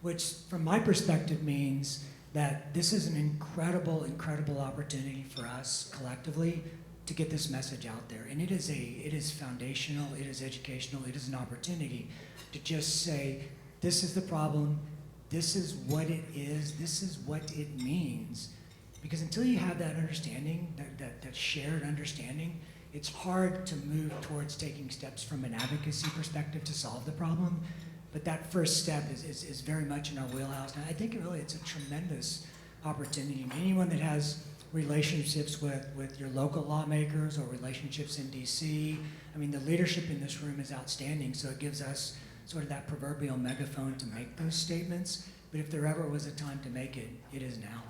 S8: which from my perspective means that this is an incredible, incredible opportunity for us collectively to get this message out there. And it is foundational, it is educational, it is an opportunity to just say, this is the problem, this is what it is, this is what it means. Because until you have that understanding, that shared understanding, it's hard to move towards taking steps from an advocacy perspective to solve the problem. But that first step is very much in our wheelhouse. And I think it's a tremendous opportunity. And anyone that has relationships with your local lawmakers or relationships in DC, I mean, the leadership in this room is outstanding, so it gives us sort of that proverbial megaphone to make those statements. But if there ever was a time to make it, it is now.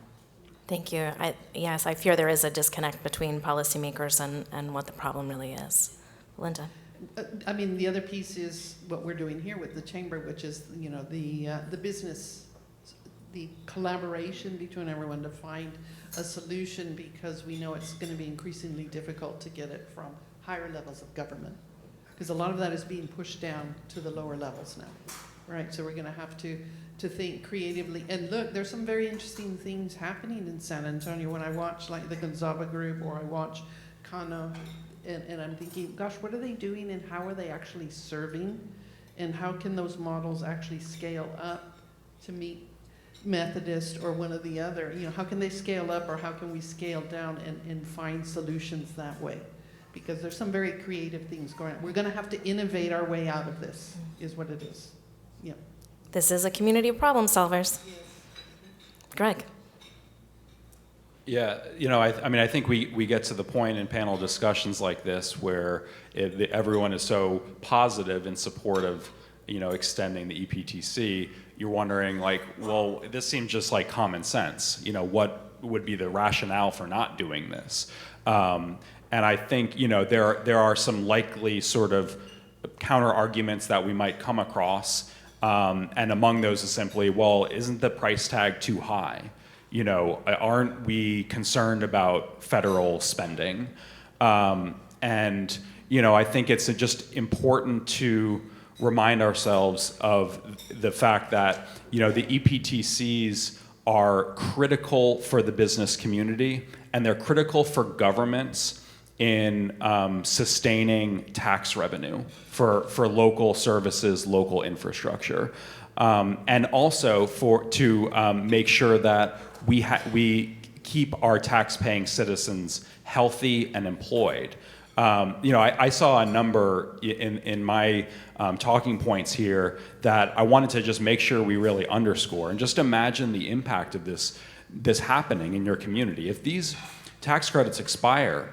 S3: Thank you. Yes, I fear there is a disconnect between policymakers and what the problem really is. Linda?
S7: I mean, the other piece is what we're doing here with the chamber, which is, the business, the collaboration between everyone to find a solution, because we know it's going to be increasingly difficult to get it from higher levels of government, because a lot of that is being pushed down to the lower levels now, right? So we're going to have to think creatively. And look, there's some very interesting things happening in San Antonio. When I watch like the Gonzaga group, or I watch Kano, and I'm thinking, gosh, what are they doing, and how are they actually serving, and how can those models actually scale up to meet Methodist or one or the other? How can they scale up, or how can we scale down and find solutions that way? Because there's some very creative things going on. We're going to have to innovate our way out of this, is what it is. Yeah.
S3: This is a community of problem solvers. Greg?
S9: Yeah, I think we get to the point in panel discussions like this where everyone is so positive in support of, extending the EPTC. You're wondering, like, well, this seems just like common sense. What would be the rationale for not doing this? And I think, there are some likely sort of counter arguments that we might come across. And among those is simply, well, isn't the price tag too high? Aren't we concerned about federal spending? And I think it's just important to remind ourselves of the fact that, the EPTCs are critical for the business community, and they're critical for governments in sustaining tax revenue for local services, local infrastructure. And also to make sure that we keep our tax-paying citizens healthy and employed. I saw a number in my talking points here that I wanted to just make sure we really underscore, and just imagine the impact of this happening in your community. If these tax credits expire,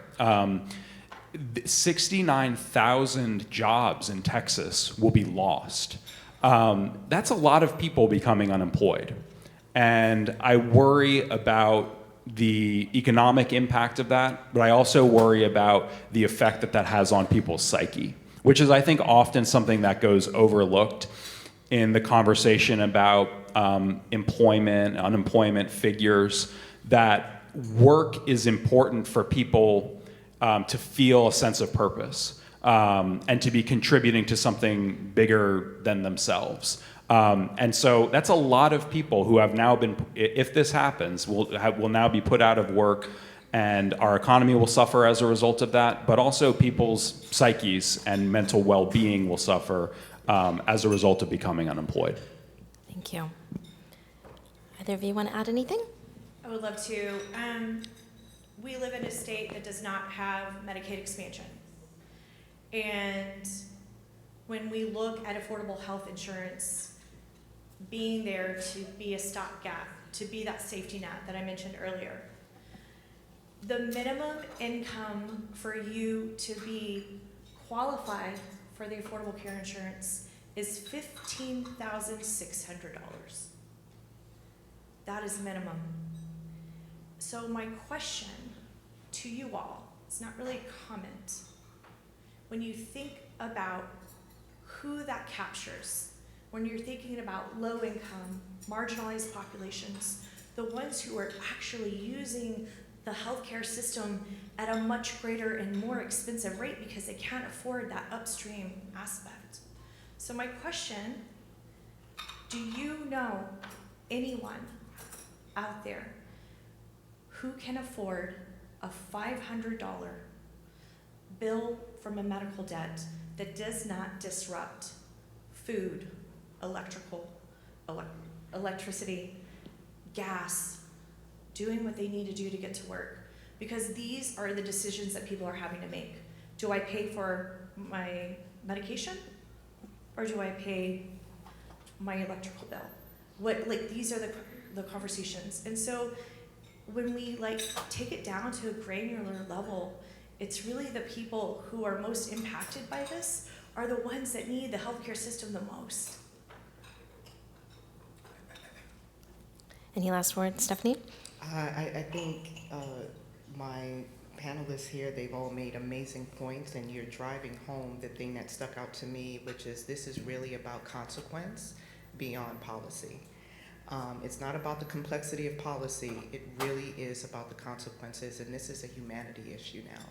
S9: 69,000 jobs in Texas will be lost. That's a lot of people becoming unemployed. And I worry about the economic impact of that, but I also worry about the effect that has on people's psyche, which is, I think, often something that goes overlooked in the conversation about employment, unemployment figures, that work is important for people to feel a sense of purpose and to be contributing to something bigger than themselves. And so that's a lot of people who have now been, if this happens, will now be put out of work, and our economy will suffer as a result of that, but also people's psyches and mental well-being will suffer as a result of becoming unemployed.
S3: Thank you. Either of you want to add anything?
S6: I would love to. We live in a state that does not have Medicaid expansion. And when we look at affordable health insurance, being there to be a stopgap, to be that safety net that I mentioned earlier, the minimum income for you to be qualified for the Affordable Care Insurance is $15,600. That is minimum. So my question to you all, it's not really a comment. When you think about who that captures, when you're thinking about low income, marginalized populations, the ones who are actually using the healthcare system at a much greater and more expensive rate because they can't afford that upstream aspect. So my question, do you know anyone out there who can afford a $500 bill from a medical debt that does not disrupt food, electricity, gas, doing what they need to do to get to work? Because these are the decisions that people are having to make. Do I pay for my medication, or do I pay my electrical bill? These are the conversations. And so when we take it down to a granular level, it's really the people who are most impacted by this are the ones that need the healthcare system the most.
S3: Any last words, Stephanie?
S5: I think my panelists here, they've all made amazing points, and you're driving home the thing that stuck out to me, which is this is really about consequence beyond policy. It's not about the complexity of policy, it really is about the consequences, and this is a humanity issue now.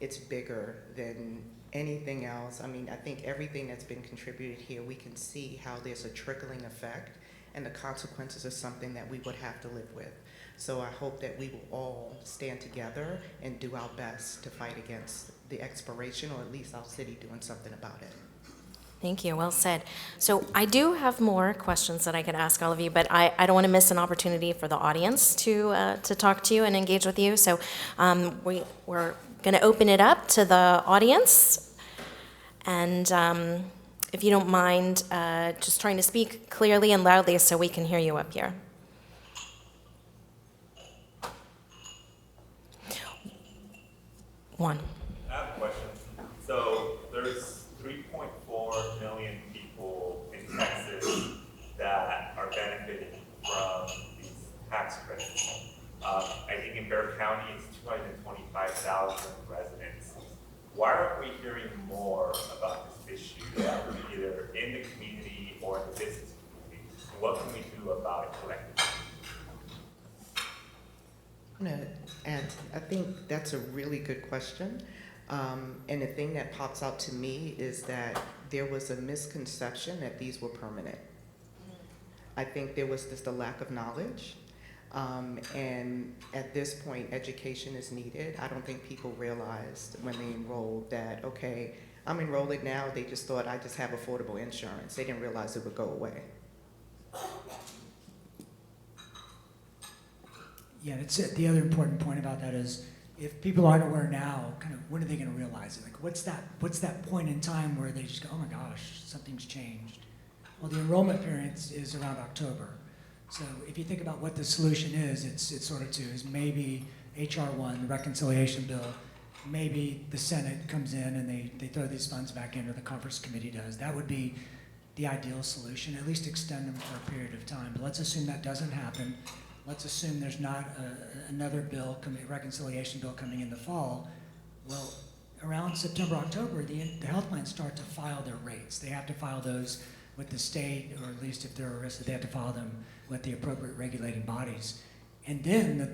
S5: It's bigger than anything else. I mean, I think everything that's been contributed here, we can see how there's a trickling effect, and the consequences are something that we would have to live with. So I hope that we will all stand together and do our best to fight against the expiration, or at least our city doing something about it.
S3: Thank you, well said. So I do have more questions that I could ask all of you, but I don't want to miss an opportunity for the audience to talk to you and engage with you. So we're going to open it up to the audience. And if you don't mind, just trying to speak clearly and loudly so we can hear you up here. One.
S10: I have a question. So there's 3.4 million people in Texas that are benefiting from these tax credits. I think in Bexar County it's 225,000 residents. Why aren't we hearing more about this issue, either in the community or in the business community? And what can we do about it collectively?
S5: And I think that's a really good question. And the thing that pops out to me is that there was a misconception that these were permanent. I think there was just a lack of knowledge. And at this point, education is needed. I don't think people realized when they enrolled that, okay, I'm enrolling now. They just thought I just have affordable insurance. They didn't realize it would go away.
S8: Yeah, that's it. The other important point about that is if people aren't aware now, kind of when are they going to realize it? Like, what's that point in time where they just go, oh my gosh, something's changed? Well, the enrollment period is around October. So if you think about what the solution is, it's sort of two, is maybe HR 1, the reconciliation bill, maybe the Senate comes in and they throw these funds back in, or the conference committee does. That would be the ideal solution, at least extend them for a period of time. But let's assume that doesn't happen. Let's assume there's not another bill, reconciliation bill coming in the fall. Well, around September, October, the health plans start to file their rates. They have to file those with the state, or at least if they're arrested, they have to file them with the appropriate regulating bodies. And then the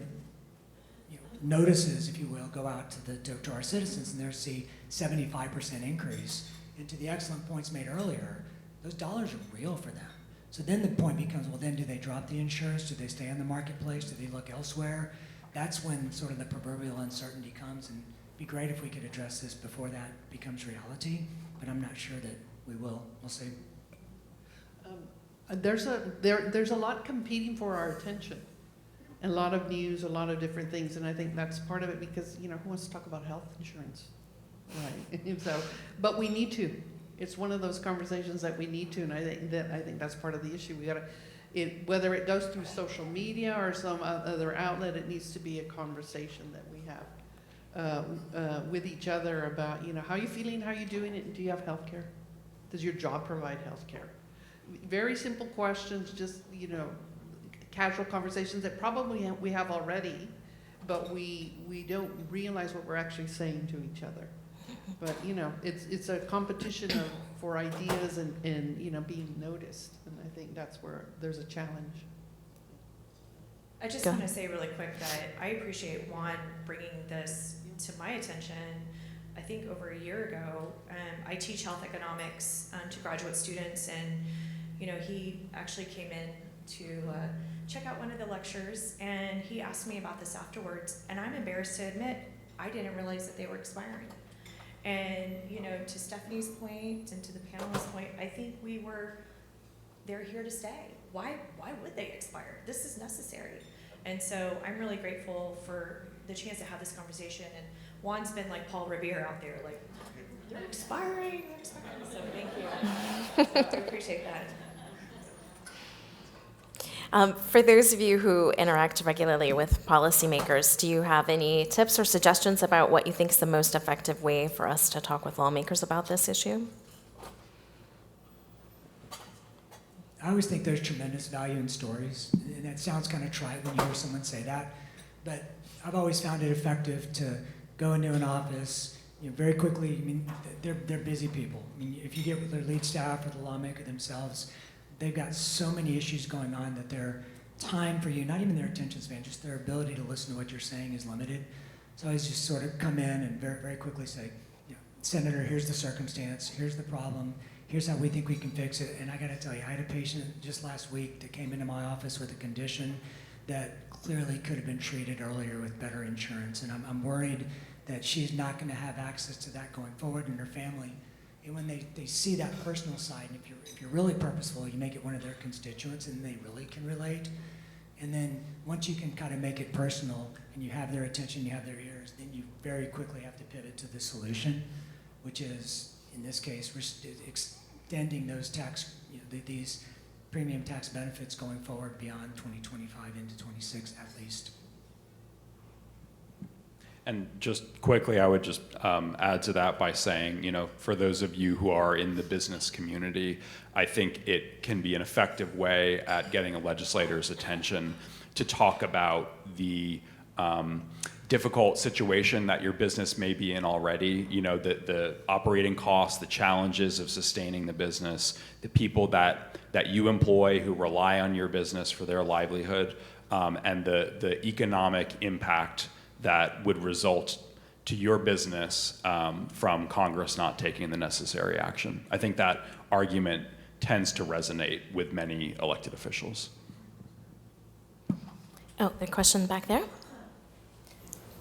S8: notices, if you will, go out to our citizens, and they'll see 75% increase. And to the excellent points made earlier, those dollars are real for them. So then the point becomes, well, then do they drop the insurance? Do they stay in the marketplace? Do they look elsewhere? That's when sort of the proverbial uncertainty comes, and it'd be great if we could address this before that becomes reality, but I'm not sure that we will. We'll see.
S7: There's a lot competing for our attention, and a lot of news, a lot of different things, and I think that's part of it, because who wants to talk about health insurance, right? So, but we need to. It's one of those conversations that we need to, and I think that's part of the issue. We gotta, whether it goes through social media or some other outlet, it needs to be a conversation that we have with each other about, how are you feeling, how are you doing it, and do you have health care? Does your job provide health care? Very simple questions, just, casual conversations that probably we have already, but we don't realize what we're actually saying to each other. But, you know, it's a competition for ideas and, you know, being noticed. And I think that's where there's a challenge.
S6: I just
S3: Go
S6: want to
S3: ahead.
S6: say really quick that I appreciate Juan bringing this to my attention. I think over a year ago, I teach health economics to graduate students, and you know, he actually came in to check out one of the lectures, and he asked me about this afterwards, and I'm embarrassed to admit I didn't realize that they were expiring. And you know, to Stephanie's point and to the panelist's point, I think they're here to stay. Why would they expire? This is necessary. And so I'm really grateful for the chance to have this conversation. And Juan's been like Paul Revere out there, like, they're expiring. So thank you. So I appreciate that.
S3: For those of you who interact regularly with policymakers, do you have any tips or suggestions about what you think is the most effective way for us to talk with lawmakers about this issue?
S8: I always think there's tremendous value in stories, and that sounds kind of trite when you hear someone say that, but I've always found it effective to go into an office, you know, very quickly. I mean, they're busy people. I mean, if you get with their lead staff or the lawmaker themselves, they've got so many issues going on that their time for you, not even their attention span, just their ability to listen to what you're saying is limited. So I always just sort of come in and very, very quickly say, you know, Senator, here's the circumstance, here's the problem, here's how we think we can fix it. And I gotta tell you, I had a patient just last week that came into my office with a condition that clearly could have been treated earlier with better insurance. And I'm worried that she's not gonna have access to that going forward in her family. And when they see that personal side, and if you're really purposeful, you make it one of their constituents and they really can relate. And then once you can kind of make it personal and you have their attention, you have their ears, then you very quickly have to pivot to the solution, which is, in this case, we're extending those tax, you know, these premium tax benefits going forward beyond 2025 into 26 at least.
S9: And just quickly, I would just add to that by saying, you know, for those of you who are in the business community, I think it can be an effective way at getting a legislator's attention to talk about the difficult situation that your business may be in already, you know, the operating costs, the challenges of sustaining the business, the people that you employ who rely on your business for their livelihood, and the economic impact that would result to your business from Congress not taking the necessary action. I think that argument tends to resonate with many elected officials.
S3: Oh, the question back there?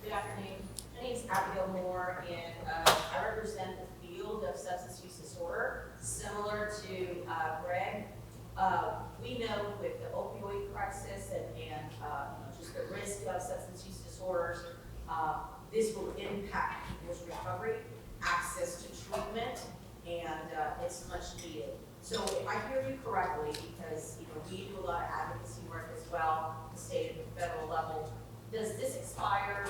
S11: Good afternoon. My name is Abigail Moore, and I represent the field of substance use disorder, similar to Greg. We know with the opioid crisis and just the risk of substance use disorders, this will impact people's recovery, access to treatment, and it's much needed. So if I hear you correctly, because we do a lot of advocacy work as well, the state and the federal level, does this expire?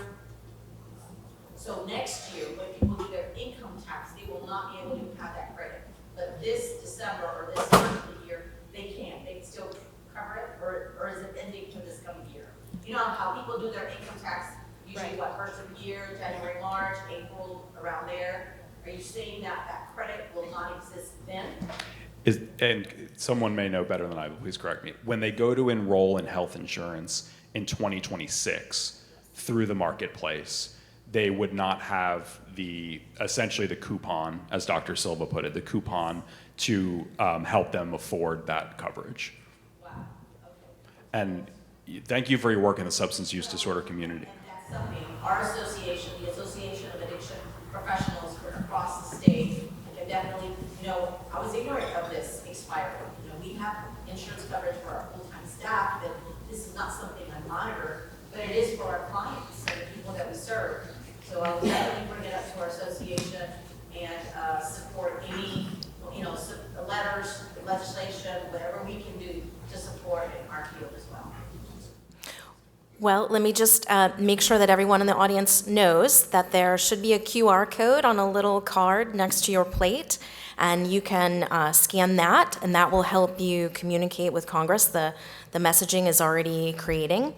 S11: So next year, when people do their income tax, they will not be able to have that credit. But this December or this fiscal year, they can still cover it, or is it ending for this coming year? You know how people do their income tax, usually
S6: Right.
S11: what, first of the year, January, March, April, around there? Are you saying that that credit will not exist then?
S9: And someone may know better than I, but please correct me. When they go to enroll in health insurance in 2026 through the marketplace, they would not have essentially the coupon, as Dr. Silva put it, the coupon to help them afford that coverage.
S11: Wow, okay.
S9: And thank you for your work in the substance use disorder community.
S11: And that's something, our association, the Association of Addiction Professionals across the state, can definitely, I was ignorant of this expiry. We have insurance coverage for our full-time staff, but this is not something I monitor, but it is for our clients and the people that we serve. So I'll definitely bring it up to our association and support any, letters, legislation, whatever we can do to support in our field as well.
S3: Well, let me just make sure that everyone in the audience knows that there should be a QR code on a little card next to your plate. And you can scan that, and that will help you communicate with Congress. The messaging is already creating.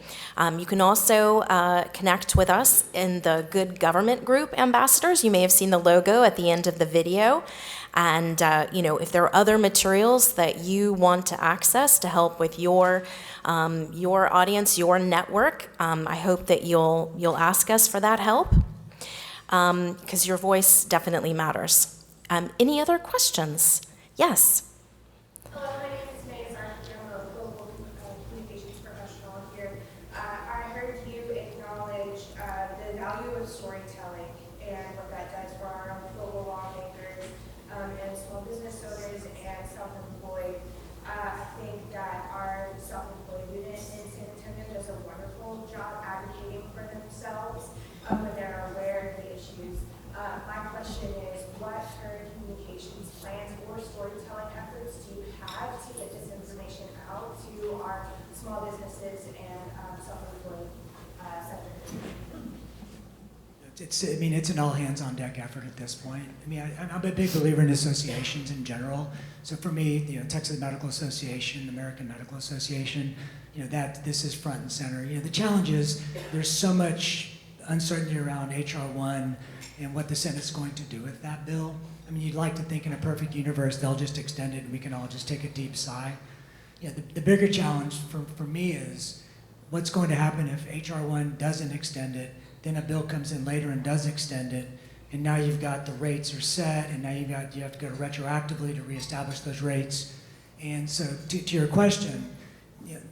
S3: You can also connect with us in the Good Government Group ambassadors. You may have seen the logo at the end of the video. And if there are other materials that you want to access to help with your audience, your network, I hope that you'll ask us for that help, because your voice definitely matters. Any other questions? Yes.
S12: Hello, my name is May. I'm a global communications professional here. I heard you acknowledge the value of storytelling and what that does for our global lawmakers and small business owners and self-employed. I think that our self-employed unit in San Antonio does a wonderful job advocating for themselves when they're aware of the issues. My question is, what current communications plans or storytelling efforts do you have to get this information out to our small businesses and self-employed sector?
S8: It's an all-hands-on-deck effort at this point. I'm a big believer in associations in general. So for me, Texas Medical Association, American Medical Association, this is front and center. The challenge is there's so much uncertainty around HR 1 and what the Senate's going to do with that bill. You'd like to think in a perfect universe they'll just extend it and we can all just take a deep sigh. The bigger challenge for me is what's going to happen if HR 1 doesn't extend it, then a bill comes in later and does extend it, and now you've got the rates are set, and now you have to go retroactively to reestablish those rates. And so to your question,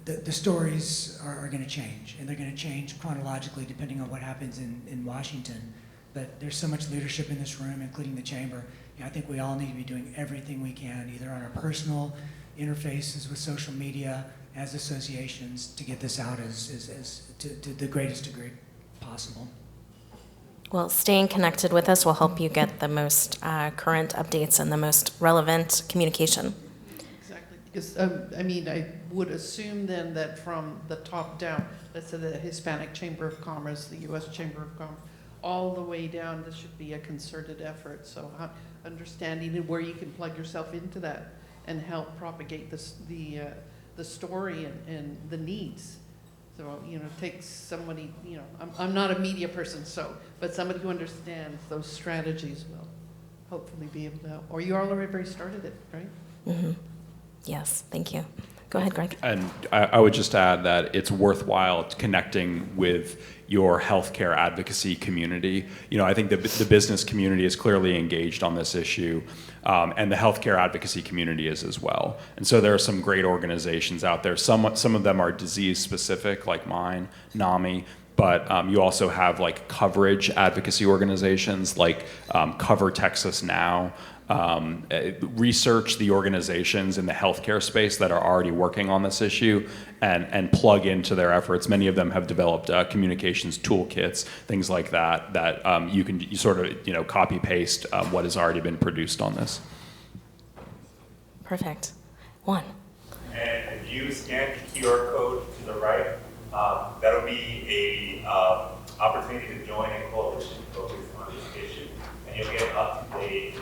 S8: the stories are going to change, and they're going to change chronologically depending on what happens in Washington. But there's so much leadership in this room, including the chamber. I think we all need to be doing everything we can, either on our personal interfaces with social media, as associations, to get this out to the greatest degree possible.
S3: Well, staying connected with us will help you get the most current updates and the most relevant communication.
S7: Exactly, because I would assume then that from the top down, let's say the Hispanic Chamber of Commerce, the U.S. Chamber of Commerce, all the way down, this should be a concerted effort. So understanding where you can plug yourself into that and help propagate the story and the needs. So, it takes somebody, I'm not a media person, but somebody who understands those strategies will hopefully be able to help. Or you already started it, right?
S3: Mm-hmm. Yes, thank you. Go ahead, Greg.
S9: And I would just add that it's worthwhile connecting with your healthcare advocacy community. I think the business community is clearly engaged on this issue, and the healthcare advocacy community is as well. And so there are some great organizations out there. Some of them are disease specific, like mine, NAMI. But you also have coverage advocacy organizations like Cover Texas Now. Research the organizations in the healthcare space that are already working on this issue and plug into their efforts. Many of them have developed communications toolkits, things like that you can copy paste what has already been produced on this.
S3: Perfect. One.
S10: And if you scan the QR code to the right, that'll be a opportunity to join a coalition focused on this issue, and you'll get up-to-date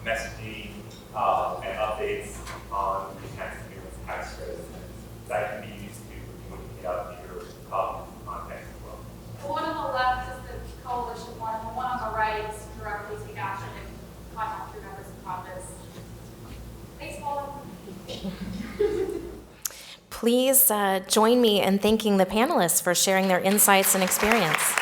S10: messaging and updates on the tax credits. That can be used to communicate out to your contact as well.
S11: The one on the left is the coalition one, and the one on the right is directly take action and contact your members of Congress. Thanks, Paula.
S3: Please join me in thanking the panelists for sharing their insights and experience.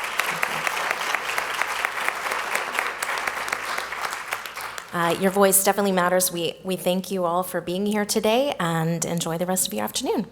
S3: Your voice definitely matters. We thank you all for being here today, and enjoy the rest of your afternoon.